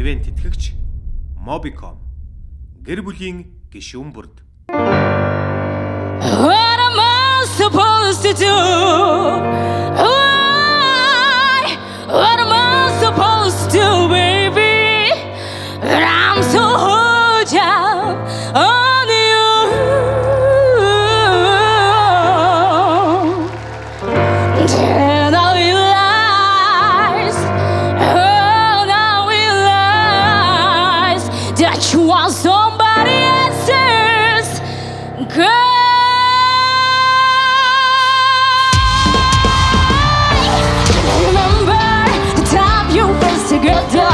твэн тэтгэгч Mobicom гэр бүлийн гишүүн бүрд. What am I supposed to do? Why? What am I supposed to do, baby? I'm so hooked up on you. Then I realize, that you are somebody else's girl. Remember the time you first together,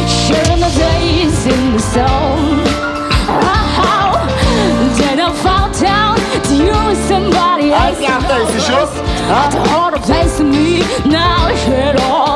sharing the days in the sun. Then I found out that you were somebody else. The harder place to me now. I hit all.